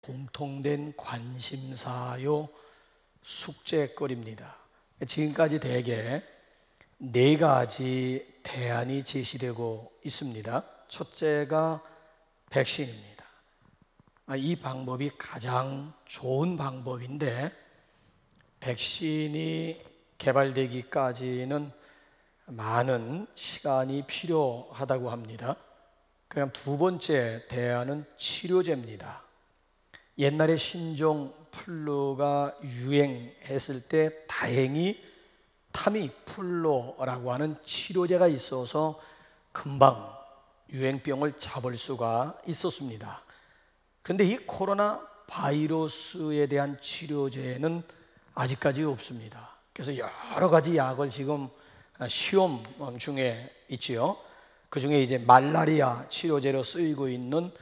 공통된 관심사요, 숙제거리입니다. 지금까지 대개 네 가지 대안이 제시되고 있습니다. 첫째가 백신입니다. 이 방법이 가장 좋은 방법인데, 백신이 개발되기까지는 많은 시간이 필요하다고 합니다. 그럼 두 번째 대안은 치료제입니다. 옛날에 신종플루가 유행했을 때 다행히 타미플루라고 하는 치료제가 있어서 금방 유행병을 잡을 수가 있었습니다. 그런데 이 코로나 바이러스에 대한 치료제는 아직까지 없습니다. 그래서 여러 가지 약을 지금 시험 중에 있지요. 그 중에 이제 말라리아 치료제로 쓰이고 있는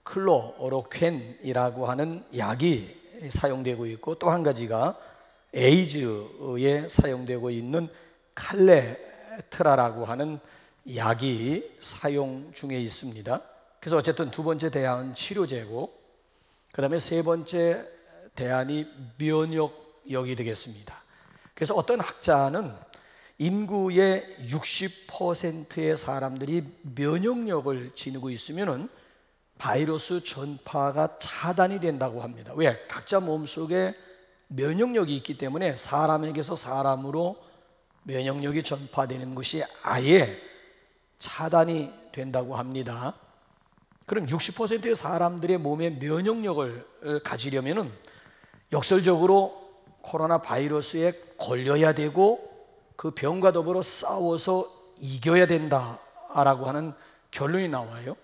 클로로퀸이라고 하는 약이 사용되고 있고, 또 한 가지가 에이즈에 사용되고 있는 칼레트라라고 하는 약이 사용 중에 있습니다. 그래서 어쨌든 두 번째 대안은 치료제고, 그 다음에 세 번째 대안이 면역력이 되겠습니다. 그래서 어떤 학자는 인구의 60%의 사람들이 면역력을 지니고 있으면은 바이러스 전파가 차단이 된다고 합니다. 왜? 각자 몸속에 면역력이 있기 때문에 사람에게서 사람으로 면역력이 전파되는 것이 아예 차단이 된다고 합니다. 그럼 60%의 사람들의 몸에 면역력을 가지려면은 역설적으로 코로나 바이러스에 걸려야 되고 그 병과 더불어 싸워서 이겨야 된다라고 하는 결론이 나와요.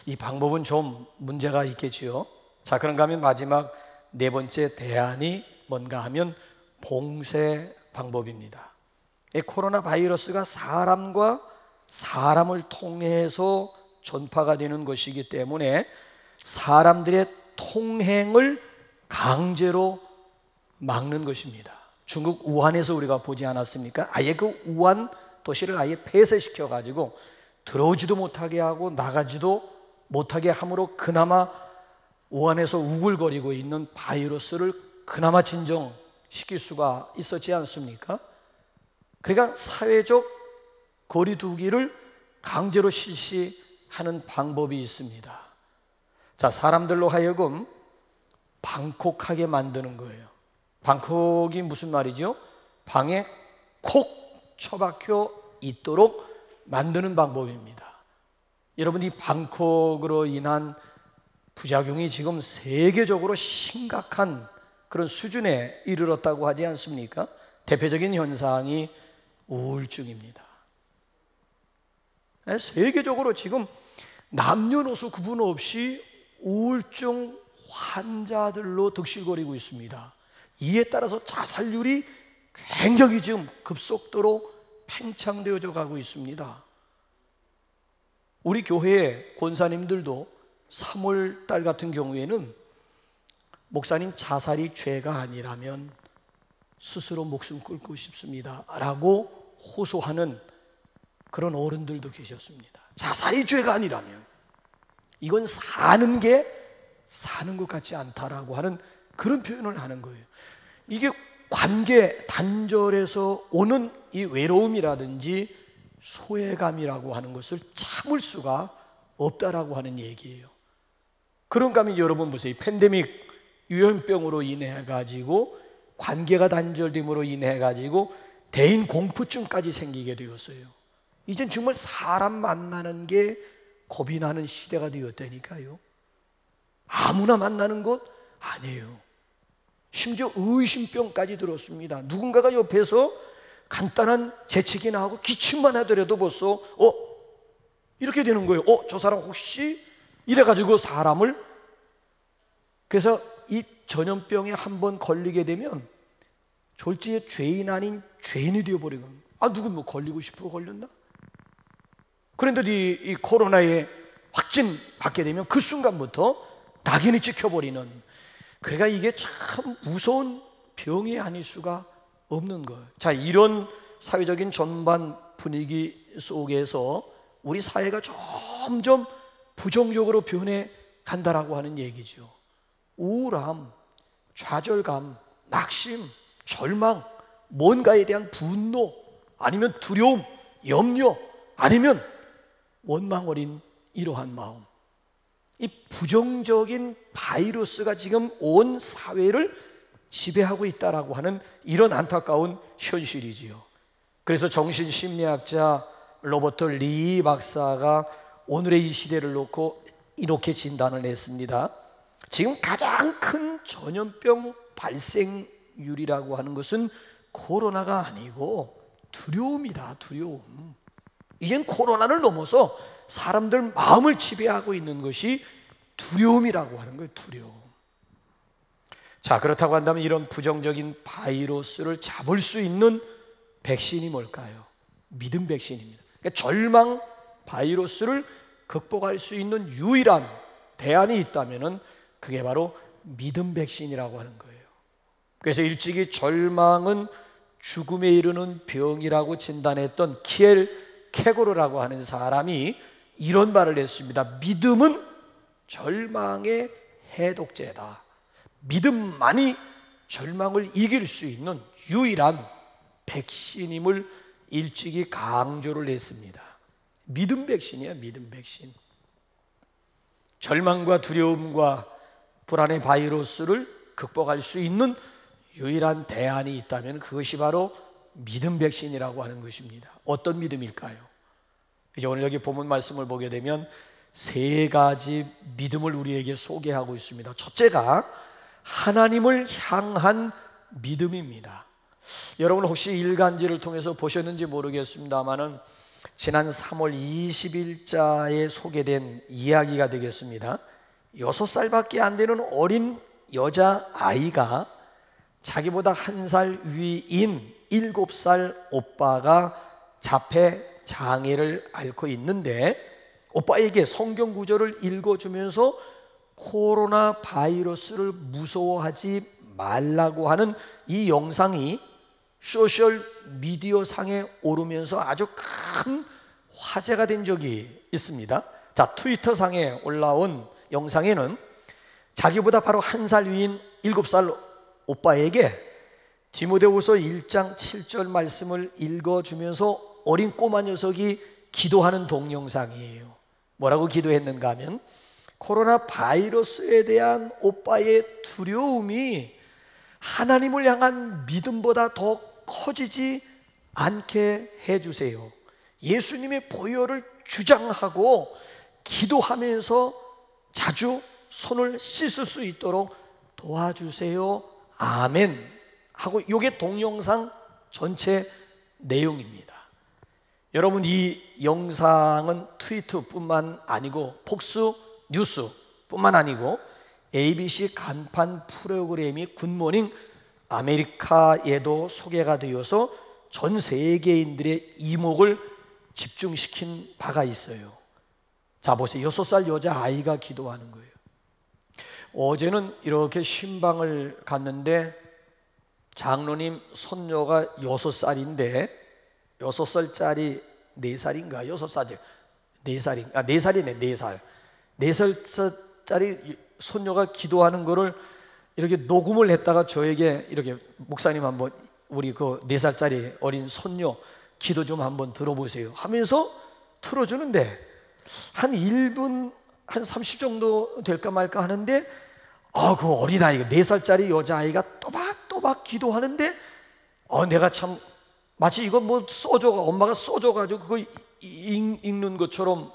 이 방법은 좀 문제가 있겠지요. 자, 그런가 하면 마지막 네 번째 대안이 뭔가 하면 봉쇄 방법입니다. 이 코로나 바이러스가 사람과 사람을 통해서 전파가 되는 것이기 때문에 사람들의 통행을 강제로 막는 것입니다. 중국 우한에서 우리가 보지 않았습니까? 아예 그 우한 도시를 아예 폐쇄시켜 가지고 들어오지도 못하게 하고 나가지도 못하게 함으로 그나마 우한에서 우글거리고 있는 바이러스를 그나마 진정시킬 수가 있었지 않습니까? 그러니까 사회적 거리 두기를 강제로 실시하는 방법이 있습니다. 자, 사람들로 하여금 방콕하게 만드는 거예요. 방콕이 무슨 말이죠? 방에 콕 처박혀 있도록 만드는 방법입니다. 여러분, 이 방콕으로 인한 부작용이 지금 세계적으로 심각한 그런 수준에 이르렀다고 하지 않습니까? 대표적인 현상이 우울증입니다. 세계적으로 지금 남녀노소 구분 없이 우울증 환자들로 득실거리고 있습니다. 이에 따라서 자살률이 굉장히 지금 급속도로 팽창되어져 가고 있습니다. 우리 교회의 권사님들도 3월 달 같은 경우에는 목사님, 자살이 죄가 아니라면 스스로 목숨 끊고 싶습니다 라고 호소하는 그런 어른들도 계셨습니다. 자살이 죄가 아니라면 이건 사는 게 사는 것 같지 않다라고 하는 그런 표현을 하는 거예요. 이게 관계 단절에서 오는 이 외로움이라든지 소외감이라고 하는 것을 참을 수가 없다라고 하는 얘기예요. 그런가 하면 여러분 보세요. 팬데믹 유행병으로 인해 가지고 관계가 단절됨으로 인해 가지고 대인 공포증까지 생기게 되었어요. 이젠 정말 사람 만나는 게 겁이 나는 시대가 되었다니까요. 아무나 만나는 것 아니에요. 심지어 의심병까지 들었습니다. 누군가가 옆에서 간단한 재채기나 하고 기침만 하더라도 벌써 이렇게 되는 거예요. 저 사람 혹시 이래가지고 사람을, 그래서 이 전염병에 한번 걸리게 되면 졸지에 죄인 아닌 죄인이 되어버리고, 누군 뭐 걸리고 싶어 걸렸나? 그런데 이 코로나에 확진 받게 되면 그 순간부터 낙인이 찍혀버리는, 그러니까 이게 참 무서운 병이 아닐 수가 없는 거예요. 자, 이런 사회적인 전반 분위기 속에서 우리 사회가 점점 부정적으로 변해 간다라고 하는 얘기죠. 우울함, 좌절감, 낙심, 절망, 뭔가에 대한 분노, 아니면 두려움, 염려, 아니면 원망 어린 이러한 마음, 이 부정적인 바이러스가 지금 온 사회를 지배하고 있다라고 하는 이런 안타까운 현실이지요. 그래서 정신심리학자 로버트 리 박사가 오늘의 이 시대를 놓고 이렇게 진단을 했습니다. 지금 가장 큰 전염병 발생률이라고 하는 것은 코로나가 아니고 두려움이다. 두려움. 이젠 코로나를 넘어서 사람들 마음을 지배하고 있는 것이 두려움이라고 하는 거예요. 두려움. 자, 그렇다고 한다면 이런 부정적인 바이러스를 잡을 수 있는 백신이 뭘까요? 믿음 백신입니다. 그러니까 절망 바이러스를 극복할 수 있는 유일한 대안이 있다면 그게 바로 믿음 백신이라고 하는 거예요. 그래서 일찍이 절망은 죽음에 이르는 병이라고 진단했던 케고르라고 하는 사람이 이런 말을 했습니다. 믿음은 절망의 해독제다. 믿음만이 절망을 이길 수 있는 유일한 백신임을 일찍이 강조를 했습니다. 믿음 백신이야, 믿음 백신. 절망과 두려움과 불안의 바이러스를 극복할 수 있는 유일한 대안이 있다면 그것이 바로 믿음 백신이라고 하는 것입니다. 어떤 믿음일까요? 이제 오늘 여기 본문 말씀을 보게 되면 세 가지 믿음을 우리에게 소개하고 있습니다. 첫째가 하나님을 향한 믿음입니다. 여러분 혹시 일간지를 통해서 보셨는지 모르겠습니다만은 지난 3월 20일자에 소개된 이야기가 되겠습니다. 6살밖에 안 되는 어린 여자아이가 자기보다 1살 위인 7살 오빠가 자폐 장애를 앓고 있는데 오빠에게 성경 구절을 읽어주면서 코로나 바이러스를 무서워하지 말라고 하는 이 영상이 소셜 미디어 상에 오르면서 아주 큰 화제가 된 적이 있습니다. 자, 트위터 상에 올라온 영상에는 자기보다 바로 1살 위인 7살 오빠에게 디모데후서 1장 7절 말씀을 읽어주면서 어린 꼬마 녀석이 기도하는 동영상이에요. 뭐라고 기도했는가 하면 코로나 바이러스에 대한 오빠의 두려움이 하나님을 향한 믿음보다 더 커지지 않게 해주세요. 예수님의 보혈을 주장하고 기도하면서 자주 손을 씻을 수 있도록 도와주세요. 아멘 하고 이게 동영상 전체 내용입니다. 여러분 이 영상은 트위터뿐만 아니고 폭스 뉴스뿐만 아니고 ABC 간판 프로그램이 굿모닝 아메리카에도 소개가 되어서 전 세계인들의 이목을 집중시킨 바가 있어요. 자 보세요. 6살 여자아이가 기도하는 거예요. 어제는 이렇게 신방을 갔는데 장로님 손녀가 6살인데 6살짜리 4살인가 6살짜리 4살인가 4살이네 4살 4살짜리 손녀가 기도하는 거를 이렇게 녹음을 했다가 저에게 이렇게 목사님 한번 우리 그 4살짜리 어린 손녀 기도 좀 한번 들어보세요 하면서 틀어주는데 한 1분 한 30 정도 될까 말까 하는데 그 어린아이가 4살짜리 여자아이가 또박또박 기도하는데 내가 참 마치 이거 뭐 엄마가 써줘가지고 그거 읽는 것처럼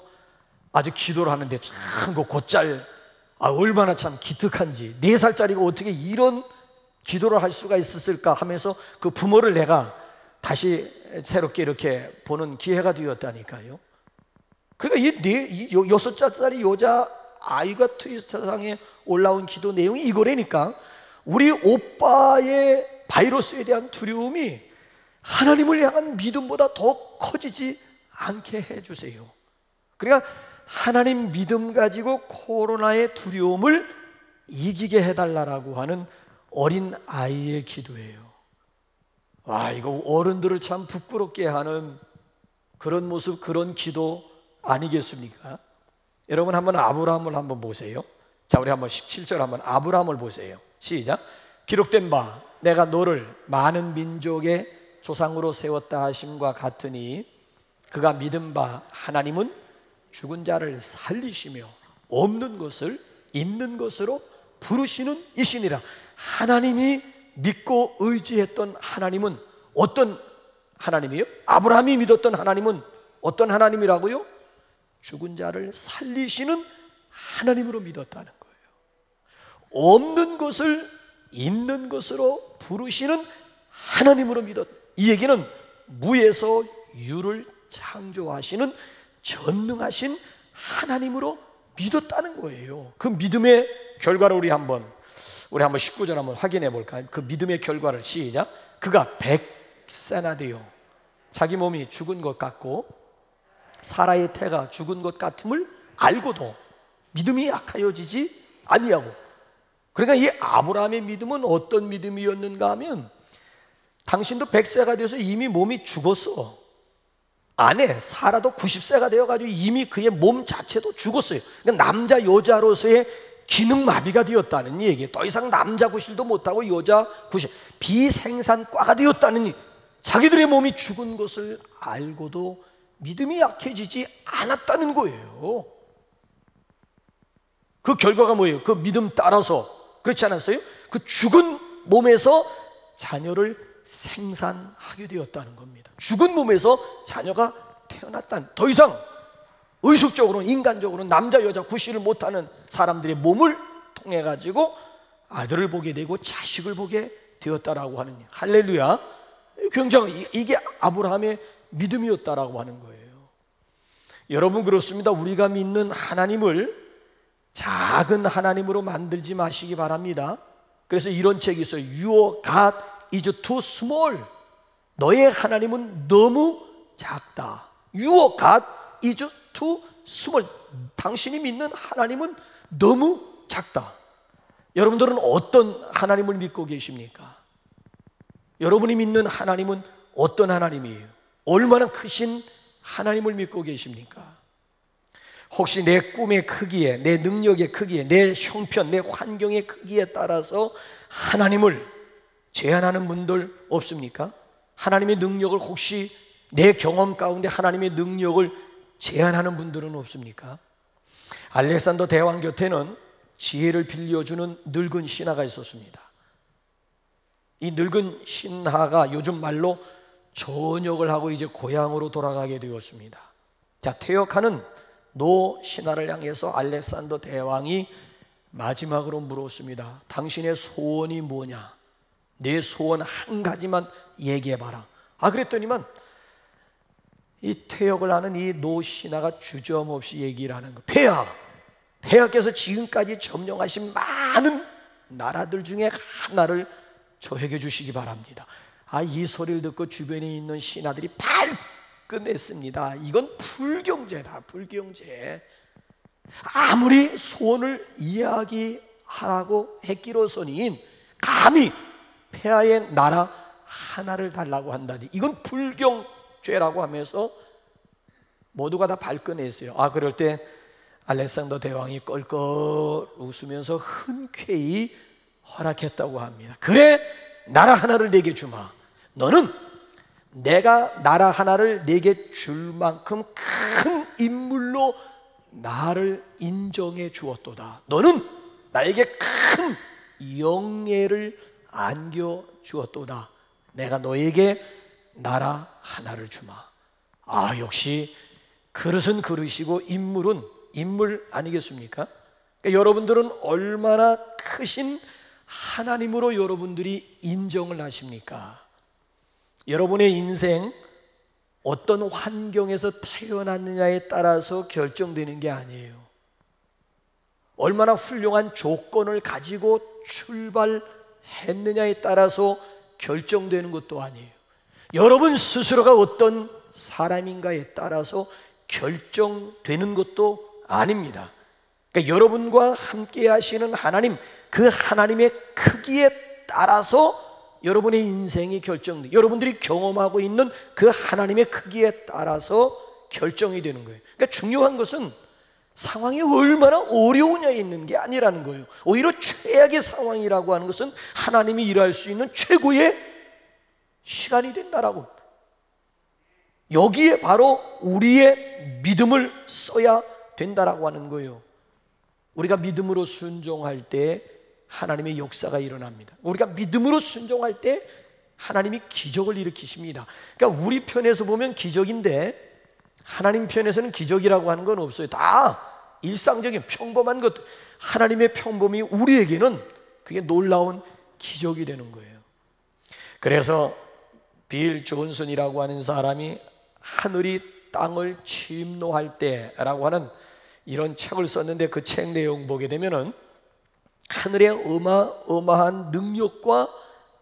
아주 기도를 하는데 참 그 곧잘 얼마나 참 기특한지 4살짜리가 어떻게 이런 기도를 할 수가 있었을까 하면서 그 부모를 내가 다시 새롭게 이렇게 보는 기회가 되었다니까요. 그러니까 이 6살짜리 여자아이가 트위터상에 올라온 기도 내용이 이거라니까 우리 오빠의 바이러스에 대한 두려움이 하나님을 향한 믿음보다 더 커지지 않게 해주세요. 그러니까 하나님 믿음 가지고 코로나의 두려움을 이기게 해달라고 하는 어린 아이의 기도예요. 와, 이거 어른들을 참 부끄럽게 하는 그런 모습, 그런 기도 아니겠습니까? 여러분 한번 아브라함을 한번 보세요. 자, 우리 한번 17절 한번 아브라함을 보세요. 시작. 기록된 바 내가 너를 많은 민족의 조상으로 세웠다 하심과 같으니 그가 믿은 바 하나님은 죽은 자를 살리시며 없는 것을 있는 것으로 부르시는 이시니라. 하나님이 믿고 의지했던 하나님은 어떤 하나님이에요? 아브라함이 믿었던 하나님은 어떤 하나님이라고요? 죽은 자를 살리시는 하나님으로 믿었다는 거예요. 없는 것을 있는 것으로 부르시는 하나님으로 믿었다. 이 얘기는 무에서 유를 창조하시는 전능하신 하나님으로 믿었다는 거예요. 그 믿음의 결과를 우리 한번 19절 한번 확인해 볼까요? 그 믿음의 결과를 시작. 그가 100세나 되어 자기 몸이 죽은 것 같고 사라의 태가 죽은 것 같음을 알고도 믿음이 약하여지지 아니하고. 그러니까 이 아브라함의 믿음은 어떤 믿음이었는가 하면 당신도 100세가 돼서 이미 몸이 죽었어. 아내 사라도 90세가 되어가지고 이미 그의 몸 자체도 죽었어요. 그러니까 남자 여자로서의 기능마비가 되었다는 얘기예요. 더 이상 남자 구실도 못하고 여자 구실, 비생산과가 되었다는 얘기. 자기들의 몸이 죽은 것을 알고도 믿음이 약해지지 않았다는 거예요. 그 결과가 뭐예요? 그 믿음 따라서 그렇지 않았어요? 그 죽은 몸에서 자녀를 생산하게 되었다는 겁니다. 죽은 몸에서 자녀가 태어났다는, 더 이상 의식적으로는 인간적으로는 남자 여자 구실을 못하는 사람들의 몸을 통해 가지고 아들을 보게 되고 자식을 보게 되었다라고 하는, 할렐루야. 굉장히 이게 아브라함의 믿음이었다라고 하는 거예요. 여러분, 그렇습니다. 우리가 믿는 하나님을 작은 하나님으로 만들지 마시기 바랍니다. 그래서 이런 책이 있어요. Your God is too small. 너의 하나님은 너무 작다. Your God is too small. 당신이 믿는 하나님은 너무 작다. 여러분들은 어떤 하나님을 믿고 계십니까? 여러분이 믿는 하나님은 어떤 하나님이에요? 얼마나 크신 하나님을 믿고 계십니까? 혹시 내 꿈의 크기에, 내 능력의 크기에, 내 형편, 내 환경의 크기에 따라서 하나님을 제한하는 분들 없습니까? 하나님의 능력을 혹시 내 경험 가운데 하나님의 능력을 제한하는 분들은 없습니까? 알렉산더 대왕 곁에는 지혜를 빌려주는 늙은 신하가 있었습니다. 이 늙은 신하가 요즘 말로 전역을 하고 이제 고향으로 돌아가게 되었습니다. 자, 퇴역하는 노 신하를 향해서 알렉산더 대왕이 마지막으로 물었습니다. 당신의 소원이 뭐냐? 내 소원 한 가지만 얘기해봐라. 그랬더니만 이 퇴역을 하는 이 노 신하가 주저없이 얘기를 하는 거. 폐하께서 지금까지 점령하신 많은 나라들 중에 하나를 저에게 주시기 바랍니다. 이 소리를 듣고 주변에 있는 신하들이 발끈했습니다. 이건 불경제다, 불경제. 아무리 소원을 이야기하라고 했기로서는 감히 폐하의 나라 하나를 달라고 한다니, 이건 불경죄라고 하면서 모두가 다 발끈했어요. 그럴 때 알렉산더 대왕이 껄껄 웃으면서 흔쾌히 허락했다고 합니다. 그래, 나라 하나를 내게 주마. 너는 내가 나라 하나를 내게 줄 만큼 큰 인물로 나를 인정해 주었도다. 너는 나에게 큰 영예를 안겨 주었도다. 내가 너에게 나라 하나를 주마. 역시 그릇은 그릇이고 인물은 인물 아니겠습니까? 그러니까 여러분들은 얼마나 크신 하나님으로 여러분들이 인정을 하십니까? 여러분의 인생 어떤 환경에서 태어났느냐에 따라서 결정되는 게 아니에요. 얼마나 훌륭한 조건을 가지고 출발했느냐에 따라서 결정되는 것도 아니에요. 여러분 스스로가 어떤 사람인가에 따라서 결정되는 것도 아닙니다. 그러니까 여러분과 함께 하시는 하나님, 그 하나님의 크기에 따라서 여러분의 인생이 결정돼, 여러분들이 경험하고 있는 그 하나님의 크기에 따라서 결정이 되는 거예요. 그러니까 중요한 것은 상황이 얼마나 어려우냐에 있는 게 아니라는 거예요. 오히려 최악의 상황이라고 하는 것은 하나님이 일할 수 있는 최고의 시간이 된다라고. 여기에 바로 우리의 믿음을 써야 된다라고 하는 거예요. 우리가 믿음으로 순종할 때 하나님의 역사가 일어납니다. 우리가 믿음으로 순종할 때 하나님이 기적을 일으키십니다. 그러니까 우리 편에서 보면 기적인데 하나님 편에서는 기적이라고 하는 건 없어요. 다 일상적인 평범한 것, 하나님의 평범이 우리에게는 그게 놀라운 기적이 되는 거예요. 그래서 빌 존슨이라고 하는 사람이 하늘이 땅을 침노할 때라고 하는 이런 책을 썼는데, 그 책 내용 보게 되면은 하늘의 어마어마한 능력과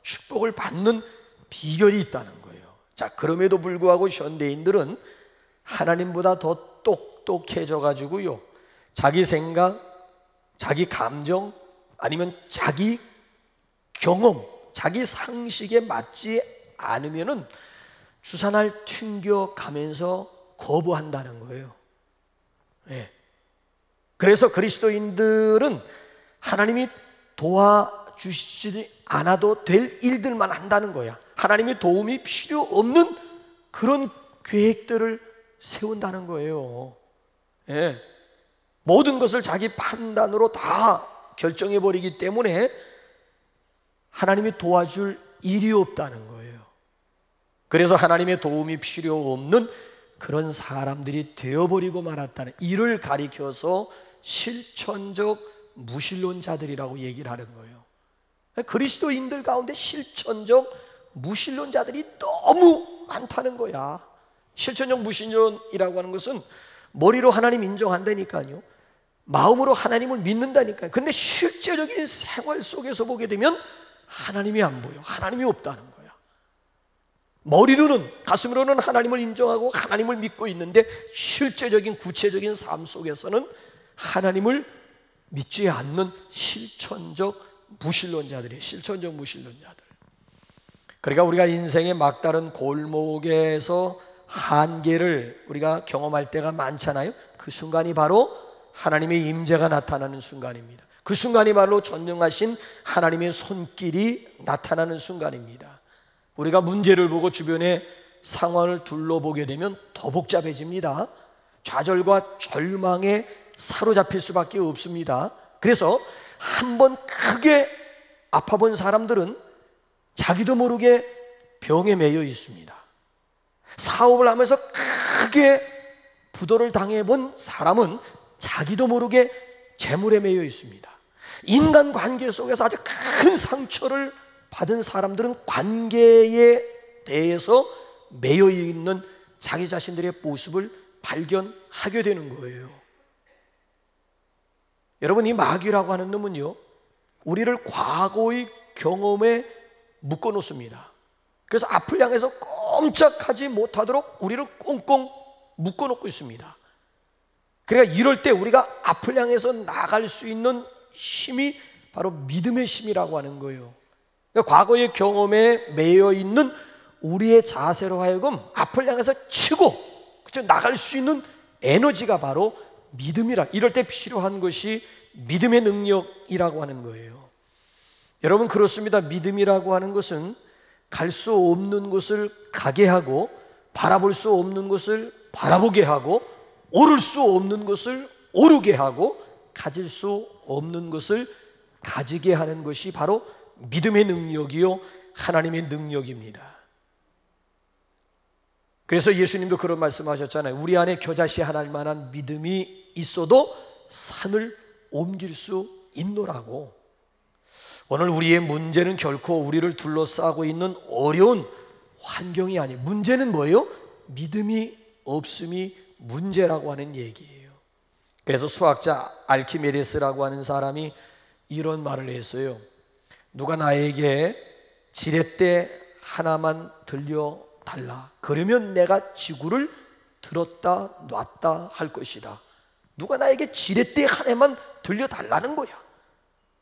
축복을 받는 비결이 있다는 거예요. 자, 그럼에도 불구하고 현대인들은 하나님보다 더 똑똑해져 가지고요, 자기 생각, 자기 감정, 아니면 자기 경험, 자기 상식에 맞지 않으면은 주사날 튕겨가면서 거부한다는 거예요. 예. 그래서 그리스도인들은 하나님이 도와주시지 않아도 될 일들만 한다는 거야. 하나님의 도움이 필요 없는 그런 계획들을 세운다는 거예요. 예. 모든 것을 자기 판단으로 다 결정해버리기 때문에 하나님이 도와줄 일이 없다는 거예요. 그래서 하나님의 도움이 필요 없는 그런 사람들이 되어버리고 말았다는, 이를 가리켜서 실천적 무신론자들이라고 얘기를 하는 거예요. 그리스도인들 가운데 실천적 무신론자들이 너무 많다는 거야. 실천적 무신론이라고 하는 것은 머리로 하나님 인정한다니까요, 마음으로 하나님을 믿는다니까요. 근데 실제적인 생활 속에서 보게 되면 하나님이 안 보여. 하나님이 없다는 거야. 머리로는, 가슴으로는 하나님을 인정하고 하나님을 믿고 있는데 실제적인 구체적인 삶 속에서는 하나님을 믿지 않는 실천적 무신론자들이에요. 실천적 무신론자들. 그러니까 우리가 인생의 막다른 골목에서 한계를 우리가 경험할 때가 많잖아요. 그 순간이 바로 하나님의 임재가 나타나는 순간입니다. 그 순간이 바로 전능하신 하나님의 손길이 나타나는 순간입니다. 우리가 문제를 보고 주변의 상황을 둘러보게 되면 더 복잡해집니다. 좌절과 절망에 사로잡힐 수밖에 없습니다. 그래서 한번 크게 아파본 사람들은 자기도 모르게 병에 매여 있습니다. 사업을 하면서 크게 부도를 당해본 사람은 자기도 모르게 재물에 매여 있습니다. 인간관계 속에서 아주 큰 상처를 받은 사람들은 관계에 대해서 매여 있는 자기 자신들의 모습을 발견하게 되는 거예요. 여러분, 이 마귀라고 하는 놈은요, 우리를 과거의 경험에 묶어 놓습니다. 그래서 앞을 향해서 꼼짝하지 못하도록 우리를 꽁꽁 묶어 놓고 있습니다. 그러니까 이럴 때 우리가 앞을 향해서 나갈 수 있는 힘이 바로 믿음의 힘이라고 하는 거예요. 그러니까 과거의 경험에 매여 있는 우리의 자세로 하여금 앞을 향해서 치고, 그렇죠, 나갈 수 있는 에너지가 바로 믿음이라. 이럴 때 필요한 것이 믿음의 능력이라고 하는 거예요. 여러분, 그렇습니다. 믿음이라고 하는 것은 갈 수 없는 곳을 가게 하고, 바라볼 수 없는 것을 바라보게 하고, 오를 수 없는 것을 오르게 하고, 가질 수 없는 것을 가지게 하는 것이 바로 믿음의 능력이요, 하나님의 능력입니다. 그래서 예수님도 그런 말씀하셨잖아요. 우리 안에 겨자씨 하나일 만한 믿음이 있어도 산을 옮길 수 있노라고. 오늘 우리의 문제는 결코 우리를 둘러싸고 있는 어려운 환경이 아니에요. 문제는 뭐예요? 믿음이 없음이 문제라고 하는 얘기예요. 그래서 수학자 알키메데스라고 하는 사람이 이런 말을 했어요. 누가 나에게 지렛대 하나만 들려달라, 그러면 내가 지구를 들었다 놨다 할 것이다. 누가 나에게 지렛대 하나만 들려달라는 거야.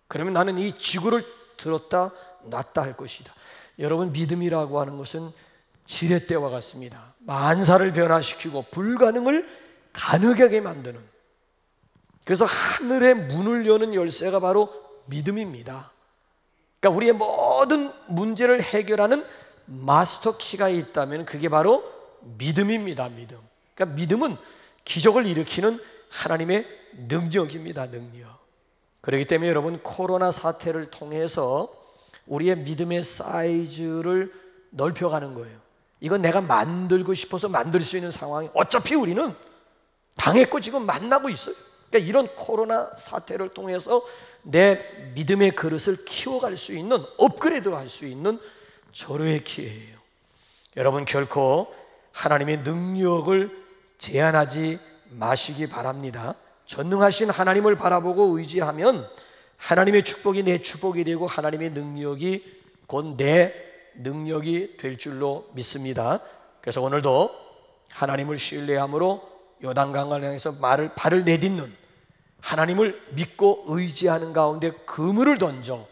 그러면 나는 이 지구를 들었다 놨다 할 것이다. 여러분, 믿음이라고 하는 것은 지렛대와 같습니다. 만사를 변화시키고 불가능을 가능하게 만드는, 그래서 하늘의 문을 여는 열쇠가 바로 믿음입니다. 그러니까 우리의 모든 문제를 해결하는 마스터 키가 있다면 그게 바로 믿음입니다. 믿음. 그러니까 믿음은 기적을 일으키는 하나님의 능력입니다. 능력. 그렇기 때문에 여러분, 코로나 사태를 통해서 우리의 믿음의 사이즈를 넓혀가는 거예요. 이건 내가 만들고 싶어서 만들 수 있는 상황이, 어차피 우리는 당했고 지금 만나고 있어요. 그러니까 이런 코로나 사태를 통해서 내 믿음의 그릇을 키워갈 수 있는, 업그레이드할 수 있는 절호의 기회예요. 여러분, 결코 하나님의 능력을 제한하지 마시기 바랍니다. 전능하신 하나님을 바라보고 의지하면 하나님의 축복이 내 축복이 되고 하나님의 능력이 곧 내 능력이 될 줄로 믿습니다. 그래서 오늘도 하나님을 신뢰함으로 요단강을 향해서 발을 내딛는, 하나님을 믿고 의지하는 가운데 그물을 던져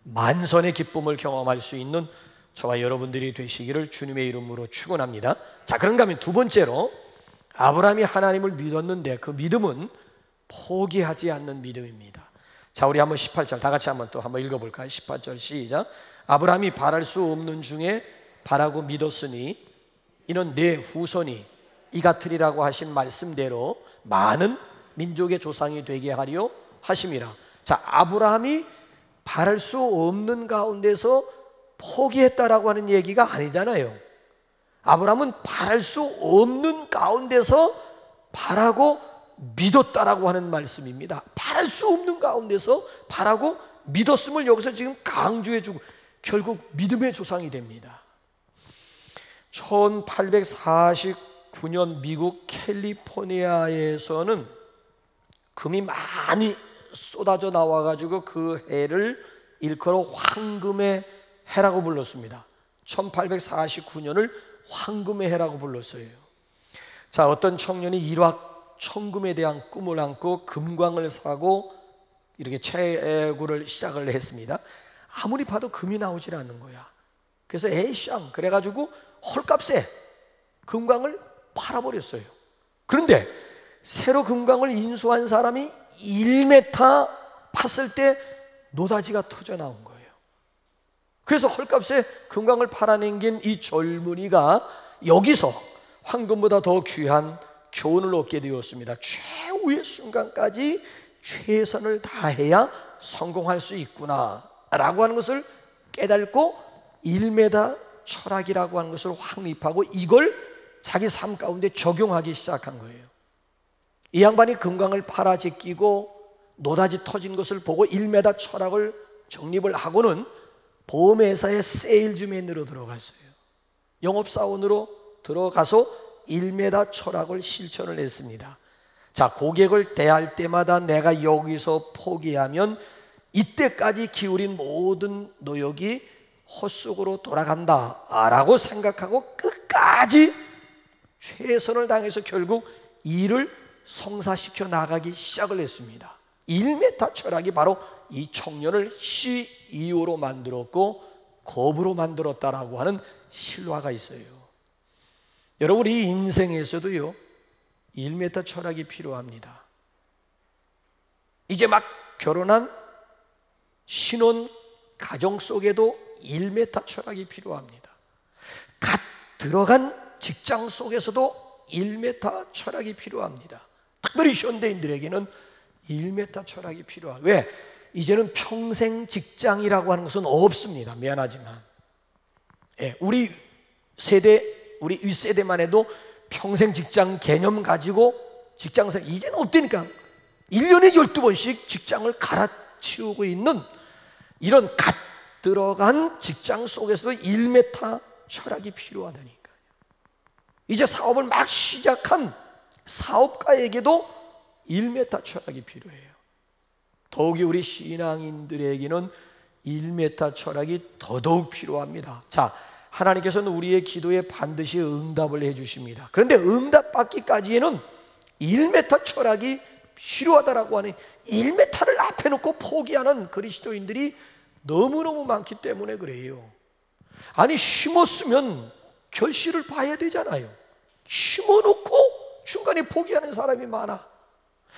만선의 기쁨을 경험할 수 있는 저와 여러분들이 되시기를 주님의 이름으로 축원합니다. 자, 그런가 하면 두 번째로, 아브라함이 하나님을 믿었는데 그 믿음은 포기하지 않는 믿음입니다. 자, 우리 한번 18절 다 같이 한번 읽어볼까요? 18절 시작. 아브라함이 바랄 수 없는 중에 바라고 믿었으니 이는 내 후손이 이 같으리라고 하신 말씀대로 많은 민족의 조상이 되게 하려 하심이라. 자, 아브라함이 바랄 수 없는 가운데서 포기했다라고 하는 얘기가 아니잖아요. 아브라함은 바랄 수 없는 가운데서 바라고 믿었다라고 하는 말씀입니다. 바랄 수 없는 가운데서 바라고 믿었음을 여기서 지금 강조해주고 결국 믿음의 조상이 됩니다. 1849년 미국 캘리포니아에서는 금이 많이 쏟아져 나와가지고 그 해를 일컬어 황금의 해라고 불렀습니다. 1849년을 황금의 해라고 불렀어요. 자, 어떤 청년이 일확 천금에 대한 꿈을 안고 금광을 사고 이렇게 채굴을 시작을 했습니다. 아무리 봐도 금이 나오질 않는 거야. 그래서 에이쌍 그래가지고 헐값에 금광을 팔아버렸어요. 그런데 새로 금광을 인수한 사람이 1m 팠을 때 노다지가 터져 나온 거예요. 그래서 헐값에 금광을 팔아넘긴 이 젊은이가 여기서 황금보다 더 귀한 교훈을 얻게 되었습니다. 최후의 순간까지 최선을 다해야 성공할 수 있구나 라고 하는 것을 깨닫고 1m 철학이라고 하는 것을 확립하고 이걸 자기 삶 가운데 적용하기 시작한 거예요. 이 양반이 금광을 팔아 제끼고 노다지 터진 것을 보고 1m 철학을 정립을 하고는 보험회사의 세일즈맨으로 들어갔어요. 영업사원으로 들어가서 1m 철학을 실천을 했습니다. 자, 고객을 대할 때마다 내가 여기서 포기하면 이때까지 기울인 모든 노력이 헛속으로 돌아간다 라고 생각하고 끝까지 최선을 다해서 결국 일을 성사시켜 나가기 시작을 했습니다. 1m 철학이 바로 이 청년을 CEO로 만들었고 거부로 만들었다라고 하는 실화가 있어요. 여러분, 이 인생에서도요 1m 철학이 필요합니다. 이제 막 결혼한 신혼 가정 속에도 1m 철학이 필요합니다. 갓 들어간 직장 속에서도 1m 철학이 필요합니다. 특별히 현대인들에게는 1m 철학이 필요한. 왜? 이제는 평생 직장이라고 하는 것은 없습니다. 미안하지만 우리 세대, 우리 윗세대만 해도 평생 직장 개념 가지고 직장생 이제는 없다니까. 1년에 12번씩 직장을 갈아치우고 있는 이런 갓 들어간 직장 속에서도 1m 철학이 필요하다니까요. 이제 사업을 막 시작한 사업가에게도 1m 철학이 필요해요. 더욱이 우리 신앙인들에게는 1m 철학이 더더욱 필요합니다. 자, 하나님께서는 우리의 기도에 반드시 응답을 해주십니다. 그런데 응답받기까지에는 1m 철학이 필요하다라고 하는 1m를 앞에 놓고 포기하는 그리스도인들이 너무너무 많기 때문에 그래요. 아니, 심었으면 결실을 봐야 되잖아요. 심어놓고 중간에 포기하는 사람이 많아.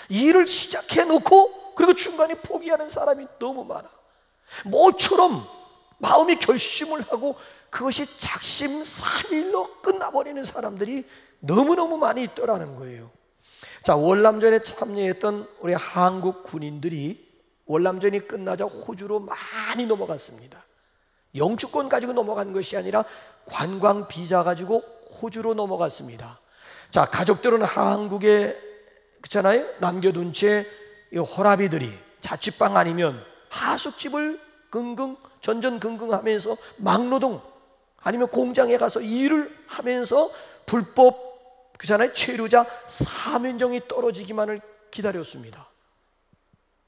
일을 시작해 놓고 그리고 중간에 포기하는 사람이 너무 많아. 모처럼 마음이 결심을 하고 그것이 작심삼일로 끝나버리는 사람들이 너무너무 많이 있더라는 거예요. 자, 월남전에 참여했던 우리 한국 군인들이 월남전이 끝나자 호주로 많이 넘어갔습니다. 영주권 가지고 넘어간 것이 아니라 관광 비자 가지고 호주로 넘어갔습니다. 자, 가족들은 한국에 그렇잖아요. 남겨둔 채 이 호라비들이 자취방 아니면 하숙집을 전전긍긍하면서 막노동 아니면 공장에 가서 일을 하면서 불법 그렇잖아요. 체류자 사면정이 떨어지기만을 기다렸습니다.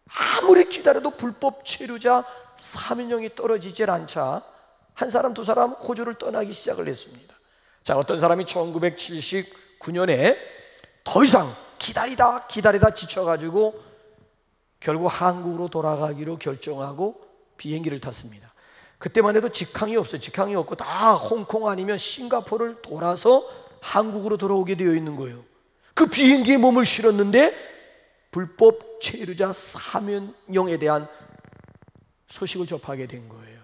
아무리 기다려도 불법 체류자 사면정이 떨어지질 않자 한 사람 두 사람 호주를 떠나기 시작을 했습니다. 자, 어떤 사람이 1979년에 더 이상 기다리다 지쳐가지고 결국 한국으로 돌아가기로 결정하고 비행기를 탔습니다. 그때만 해도 직항이 없어요. 직항이 없고 다 홍콩 아니면 싱가포르를 돌아서 한국으로 돌아오게 되어 있는 거예요. 그 비행기에 몸을 실었는데 불법 체류자 사면령에 대한 소식을 접하게 된 거예요.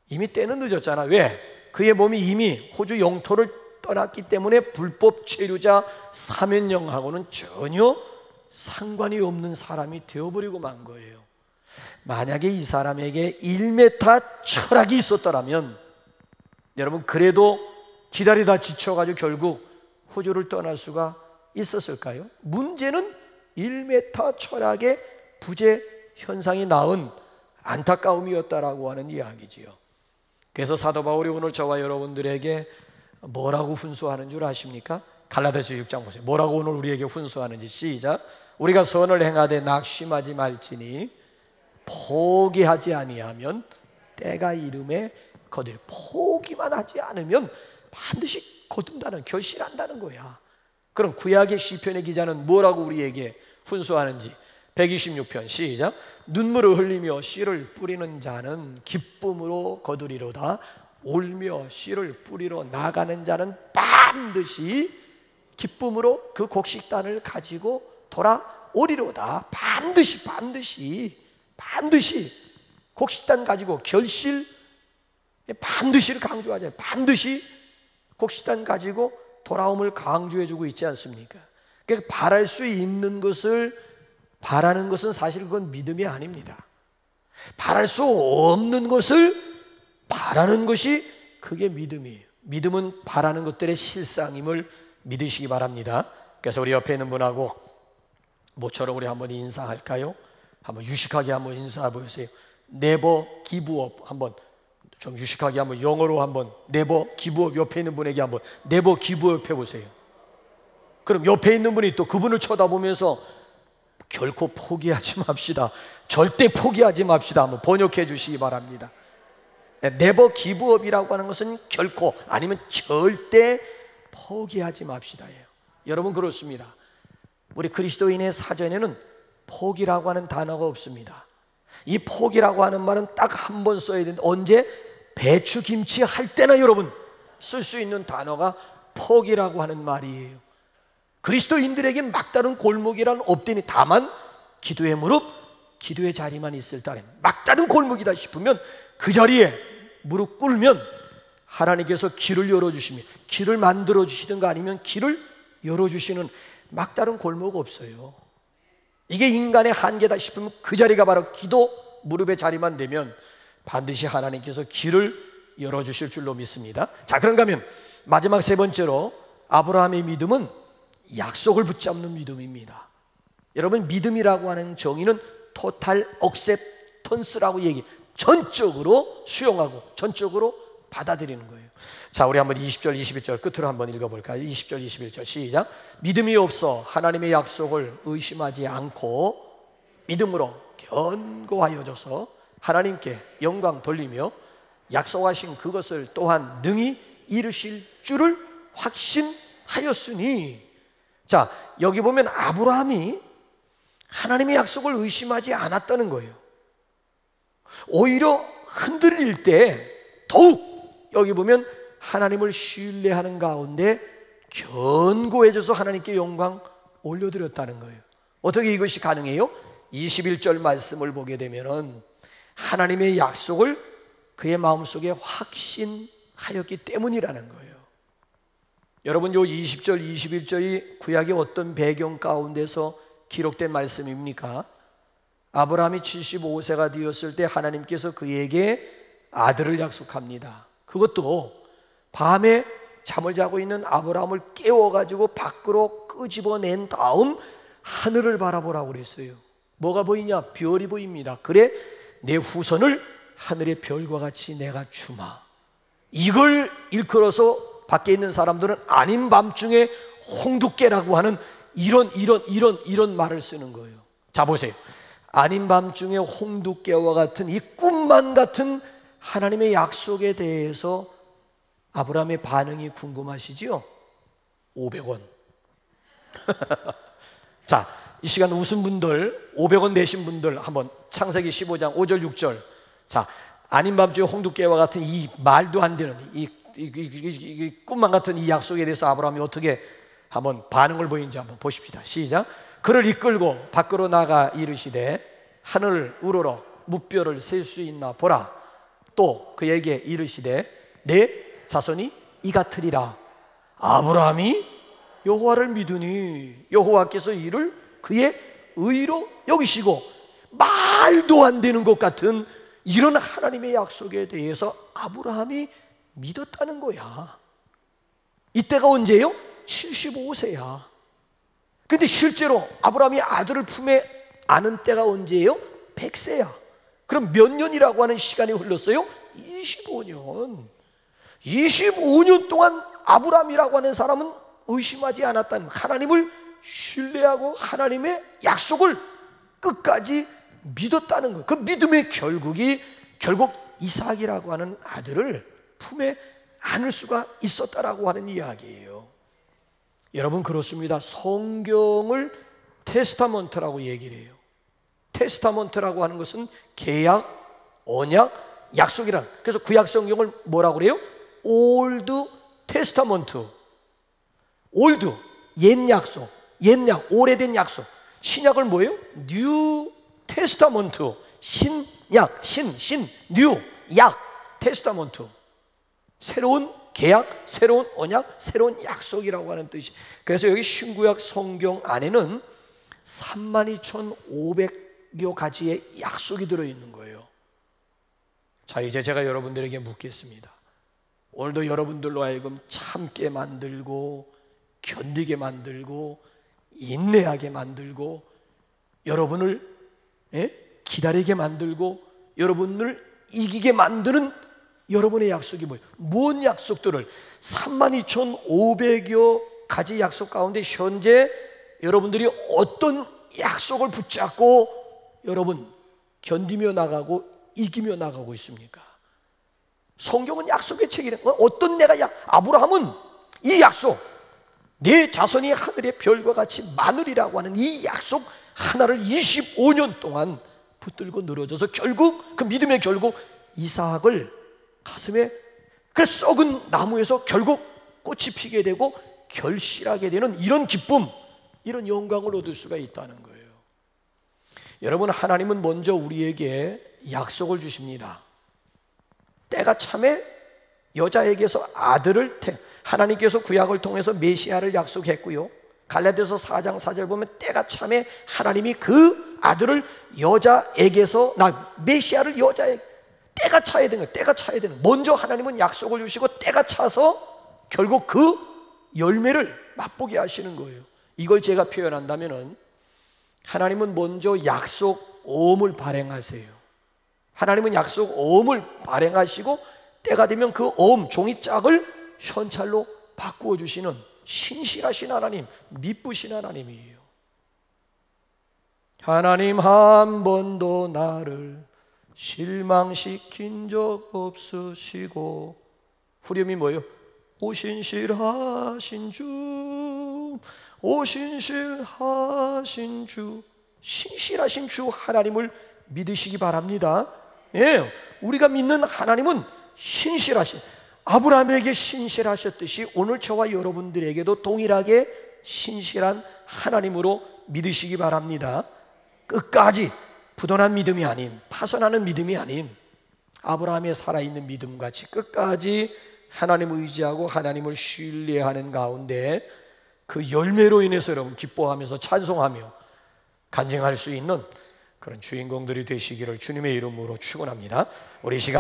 이미 때는 늦었잖아. 왜? 그의 몸이 이미 호주 영토를 떠났기 때문에 불법 체류자 사면령하고는 전혀 상관이 없는 사람이 되어버리고 만 거예요. 만약에 이 사람에게 1m 철학이 있었더라면 여러분 그래도 기다리다 지쳐가지고 결국 호주를 떠날 수가 있었을까요? 문제는 1m 철학의 부재 현상이 낳은 안타까움이었다라고 하는 이야기지요. 그래서 사도 바울이 오늘 저와 여러분들에게 뭐라고 훈수하는 줄 아십니까? 갈라디아서 6장 보세요. 뭐라고 오늘 우리에게 훈수하는지 시작. 우리가 선을 행하되 낙심하지 말지니 포기하지 아니하면 때가 이름에 거둘. 포기만 하지 않으면 반드시 거둔다는, 결실한다는 거야. 그럼 구약의 시편의 기자는 뭐라고 우리에게 훈수하는지 126편 시작. 눈물을 흘리며 씨를 뿌리는 자는 기쁨으로 거두리로다. 울며 씨를 뿌리러 나가는 자는 반드시 기쁨으로 그 곡식단을 가지고 돌아오리로다. 반드시 곡식단 가지고 결실, 반드시를 강조하잖아요. 반드시 곡식단 가지고 돌아옴을 강조해주고 있지 않습니까? 그러니까 바랄 수 있는 것을 바라는 것은 사실 그건 믿음이 아닙니다. 바랄 수 없는 것을 바라는 것이 그게 믿음이에요. 믿음은 바라는 것들의 실상임을 믿으시기 바랍니다. 그래서 우리 옆에 있는 분하고 모처럼 우리 한번 인사할까요? 한번 유식하게 한번 인사해 보세요. Never give up. 한번 좀 유식하게 한번 영어로 한번 Never give up. 옆에 있는 분에게 한번 Never give up 해보세요. 그럼 옆에 있는 분이 또 그분을 쳐다보면서 결코 포기하지 맙시다. 절대 포기하지 맙시다. 한번 번역해 주시기 바랍니다. Never give up이라고 하는 것은 결코 아니면 절대 포기하지 맙시다예요. 여러분 그렇습니다. 우리 그리스도인의 사전에는 포기라고 하는 단어가 없습니다. 이 포기라고 하는 말은 딱 한 번 써야 되는데 언제? 배추김치 할 때나 여러분 쓸 수 있는 단어가 포기라고 하는 말이에요. 그리스도인들에게 막다른 골목이란 없더니 다만 기도의 무릎, 기도의 자리만 있을 때는 막다른 골목이다 싶으면 그 자리에 무릎 꿇으면 하나님께서 길을 열어주시면 길을 만들어주시든가 아니면 길을 열어주시는 막다른 골목 없어요. 이게 인간의 한계다 싶으면 그 자리가 바로 기도 무릎의 자리만 되면 반드시 하나님께서 길을 열어주실 줄로 믿습니다. 자, 그런가 하면 마지막 세 번째로 아브라함의 믿음은 약속을 붙잡는 믿음입니다. 여러분 믿음이라고 하는 정의는 토탈 억셉턴스라고 얘기, 전적으로 수용하고 전적으로 받아들이는 거예요. 자, 우리 한번 20절 21절 끝으로 한번 읽어볼까요? 20절 21절 시작. 믿음이 없어 하나님의 약속을 의심하지 않고 믿음으로 견고하여져서 하나님께 영광 돌리며 약속하신 그것을 또한 능히 이루실 줄을 확신하였으니. 자, 여기 보면 아브라함이 하나님의 약속을 의심하지 않았다는 거예요. 오히려 흔들릴 때 더욱 여기 보면 하나님을 신뢰하는 가운데 견고해져서 하나님께 영광 올려드렸다는 거예요. 어떻게 이것이 가능해요? 21절 말씀을 보게 되면은 하나님의 약속을 그의 마음속에 확신하였기 때문이라는 거예요. 여러분, 요 20절, 21절이 구약의 어떤 배경 가운데서 기록된 말씀입니까? 아브라함이 75세가 되었을 때 하나님께서 그에게 아들을 약속합니다. 그것도 밤에 잠을 자고 있는 아브라함을 깨워가지고 밖으로 끄집어낸 다음 하늘을 바라보라고 그랬어요. 뭐가 보이냐? 별이 보입니다. 그래, 내 후손을 하늘의 별과 같이 내가 주마. 이걸 일컬어서 밖에 있는 사람들은 아닌 밤중에 홍두깨라고 하는 이런 말을 쓰는 거예요. 자, 보세요. 아닌 밤중에 홍두깨와 같은 이 꿈만 같은 하나님의 약속에 대해서 아브라함의 반응이 궁금하시죠? 500원. 자, 이 시간 웃은 분들, 500원 내신 분들 한번 창세기 15장 5절 6절. 자, 아닌 밤중에 홍두깨와 같은 이 말도 안 되는 이 꿈만 같은 이 약속에 대해서 아브라함이 어떻게 한번 반응을 보이는지 한번 보십시다. 시작. 그를 이끌고 밖으로 나가 이르시되 하늘을 우러러 무뼈를 셀 수 있나 보라. 또 그에게 이르시되 내 자손이 이 같으리라. 아브라함이 여호와를 믿으니 여호와께서 이를 그의 의로 여기시고, 말도 안 되는 것 같은 이런 하나님의 약속에 대해서 아브라함이 믿었다는 거야. 이때가 언제예요? 75세야. 근데 실제로 아브라함이 아들을 품에 안은 때가 언제예요? 100세야. 그럼 몇 년이라고 하는 시간이 흘렀어요? 25년. 25년 동안 아브라함이라고 하는 사람은 의심하지 않았다는, 하나님을 신뢰하고 하나님의 약속을 끝까지 믿었다는 거예요. 그 믿음의 결국 이삭이라고 하는 아들을 품에 안을 수가 있었다라고 하는 이야기예요. 여러분, 그렇습니다. 성경을 테스타먼트라고 얘기를 해요. 테스타먼트라고 하는 것은 계약, 언약, 약속이란. 그래서 구약 성경을 뭐라고 그래요? 올드 테스타먼트. 올드, 옛 약속, 오래된 약속. 신약을 뭐예요? 뉴 테스타먼트. 신약, 뉴, 약, 테스타먼트. 새로운 계약, 새로운 언약, 새로운 약속이라고 하는 뜻이. 그래서 여기 신구약 성경 안에는 32,500여 가지의 약속이 들어있는 거예요. 자, 이제 제가 여러분들에게 묻겠습니다. 오늘도 여러분들로 하여금 참게 만들고, 견디게 만들고, 인내하게 만들고, 여러분을 기다리게 만들고, 여러분을 이기게 만드는 여러분의 약속이 뭐예요? 뭔 약속들을 32,500여 가지 약속 가운데 현재 여러분들이 어떤 약속을 붙잡고 여러분 견디며 나가고 이기며 나가고 있습니까? 성경은 약속의 책이래. 어떤 아브라함은 이 약속, 내 자손이 하늘의 별과 같이 많으리라고 하는 이 약속 하나를 25년 동안 붙들고 늘어져서 결국 그 믿음의 결국 이삭을 가슴에 그 썩은 나무에서 결국 꽃이 피게 되고 결실하게 되는 이런 기쁨, 이런 영광을 얻을 수가 있다는 거예요. 여러분, 하나님은 먼저 우리에게 약속을 주십니다. 때가 참에 여자에게서 아들을 하나님께서 구약을 통해서 메시아를 약속했고요. 갈라디아서 4장 4절 보면 때가 참에 하나님이 그 아들을 여자에게서 메시아를 여자에게 때가 차야 되는 거예요. 때가 차야 되는 거예요. 먼저 하나님은 약속을 주시고 때가 차서 결국 그 열매를 맛보게 하시는 거예요. 이걸 제가 표현한다면은 하나님은 먼저 약속 어음을 발행하세요. 하나님은 약속 어음을 발행하시고 때가 되면 그 어음 종이짝을 현찰로 바꾸어 주시는 신실하신 하나님, 미쁘신 하나님이에요. 하나님 한 번도 나를 실망시킨 적 없으시고, 후렴이 뭐예요? 오신실하신 주, 오신실하신 주, 신실하신 주 하나님을 믿으시기 바랍니다. 예, 우리가 믿는 하나님은 신실하신, 아브라함에게 신실하셨듯이 오늘 저와 여러분들에게도 동일하게 신실한 하나님으로 믿으시기 바랍니다. 끝까지 부도난 믿음이 아닌, 파손하는 믿음이 아닌 아브라함의 살아있는 믿음같이 끝까지 하나님을 의지하고 하나님을 신뢰하는 가운데 그 열매로 인해서 여러분 기뻐하면서 찬송하며 간증할 수 있는 그런 주인공들이 되시기를 주님의 이름으로 축원합니다. 우리 시간